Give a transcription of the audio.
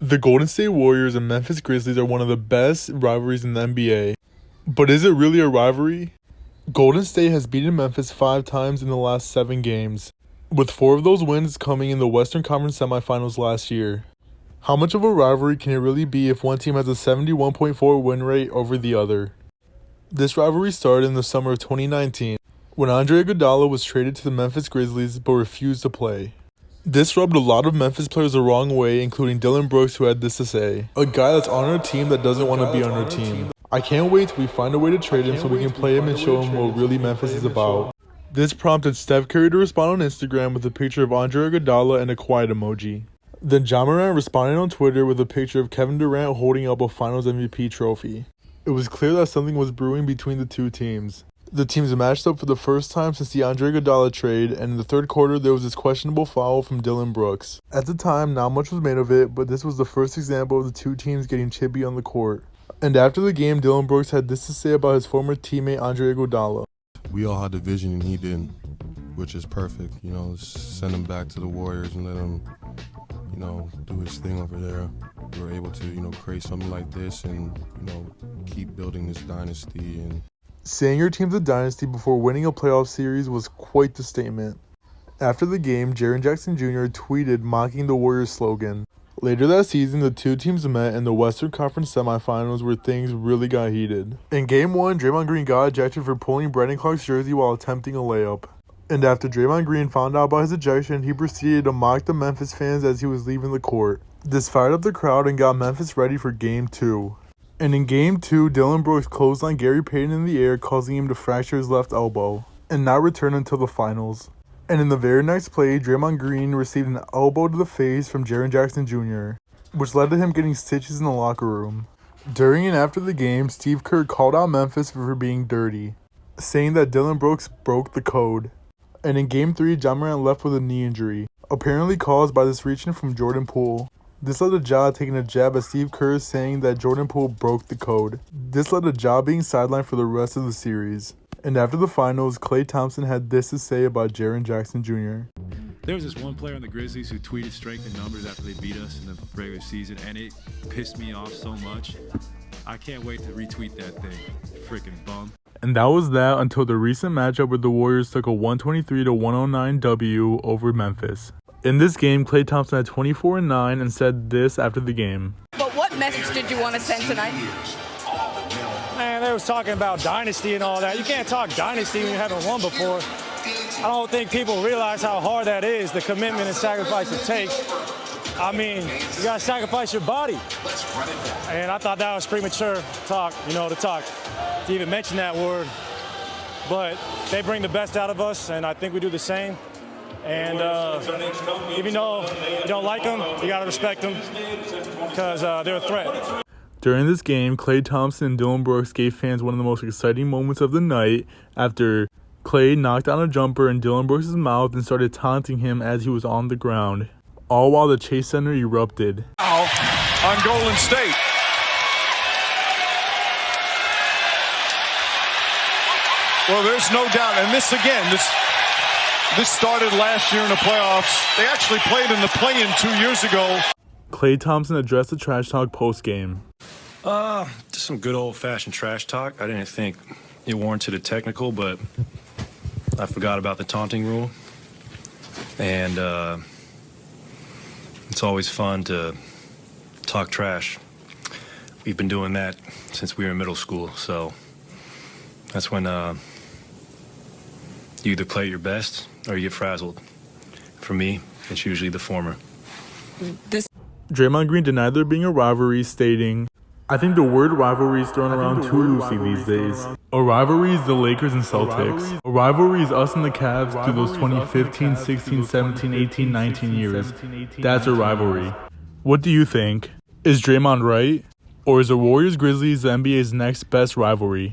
The Golden State Warriors and Memphis Grizzlies are one of the best rivalries in the NBA. But is it really a rivalry? Golden State has beaten Memphis 5 times in the last 7 games, with 4 of those wins coming in the Western Conference semifinals last year. How much of a rivalry can it really be if one team has a 71.4 win rate over the other? This rivalry started in the summer of 2019, when Andre Iguodala was traded to the Memphis Grizzlies but refused to play. This rubbed a lot of Memphis players the wrong way, including Dillon Brooks, who had this to say: "A guy that's on our team that doesn't want to be on our team. I can't wait till we find a way to trade him so we can play him and show him what really Memphis is about." This prompted Steph Curry to respond on Instagram with a picture of Andre Iguodala and a quiet emoji. Then Ja Morant responded on Twitter with a picture of Kevin Durant holding up a Finals MVP trophy. It was clear that something was brewing between the two teams. The teams matched up for the first time since the Andre Iguodala trade, and in the third quarter there was this questionable foul from Dillon Brooks. At the time, not much was made of it, but this was the first example of the two teams getting chippy on the court. And after the game, Dillon Brooks had this to say about his former teammate Andre Iguodala. We all had the vision and he didn't, which is perfect. Send him back to the Warriors and let him, do his thing over there. We were able to, create something like this and, keep building this dynasty. And saying your team's a dynasty before winning a playoff series was quite the statement. After the game, Jaren Jackson Jr. tweeted mocking the Warriors slogan. Later that season, the two teams met in the Western Conference semifinals where things really got heated. In Game 1, Draymond Green got ejected for pulling Brandon Clark's jersey while attempting a layup. And after Draymond Green found out about his ejection, he proceeded to mock the Memphis fans as he was leaving the court. This fired up the crowd and got Memphis ready for Game 2. And in Game 2, Dillon Brooks clotheslined Gary Payton in the air, causing him to fracture his left elbow, and not return until the finals. And in the very next play, Draymond Green received an elbow to the face from Jaren Jackson Jr., which led to him getting stitches in the locker room. During and after the game, Steve Kerr called out Memphis for being dirty, saying that Dillon Brooks broke the code. And in Game 3, Ja Morant left with a knee injury, apparently caused by this reaching from Jordan Poole. This led to Ja taking a jab at Steve Kerr, saying that Jordan Poole broke the code. This led to Ja being sidelined for the rest of the series. And after the finals, Klay Thompson had this to say about Jaren Jackson Jr. There was this one player on the Grizzlies who tweeted strength in numbers after they beat us in the regular season, and it pissed me off so much. I can't wait to retweet that thing. Freaking bum. And that was that until the recent matchup where the Warriors took a 123-109 W over Memphis. In this game, Klay Thompson had 24-9 and said this after the game. But what message did you want to send tonight? Man, they was talking about dynasty and all that. You can't talk dynasty when you haven't won before. I don't think people realize how hard that is, the commitment and sacrifice it takes. I mean, you got to sacrifice your body. And I thought that was premature talk, to even mention that word. But they bring the best out of us, and I think we do the same. And even though you don't like them, you got to respect them because they're a threat. During this game, Klay Thompson and Dillon Brooks gave fans one of the most exciting moments of the night after Klay knocked down a jumper in Dillon Brooks' mouth and started taunting him as he was on the ground, all while the Chase Center erupted. On Golden State. Well, there's no doubt, and this started last year in the playoffs. They actually played in the play-in 2 years ago. Klay Thompson addressed the trash talk post-game. Just some good old-fashioned trash talk. I didn't think it warranted a technical, but I forgot about the taunting rule. And it's always fun to talk trash. We've been doing that since we were in middle school, so that's when you either play at your best or you get frazzled. For me, it's usually the former. Draymond Green denied there being a rivalry, stating, "I think the word rivalry is thrown around too loosely these days. A rivalry is the Lakers and Celtics. A rivalry is us and the Cavs through those 2015, 16, 17, 18, 19 years. That's a rivalry." What do you think? Is Draymond right? Or is the Warriors-Grizzlies the NBA's next best rivalry?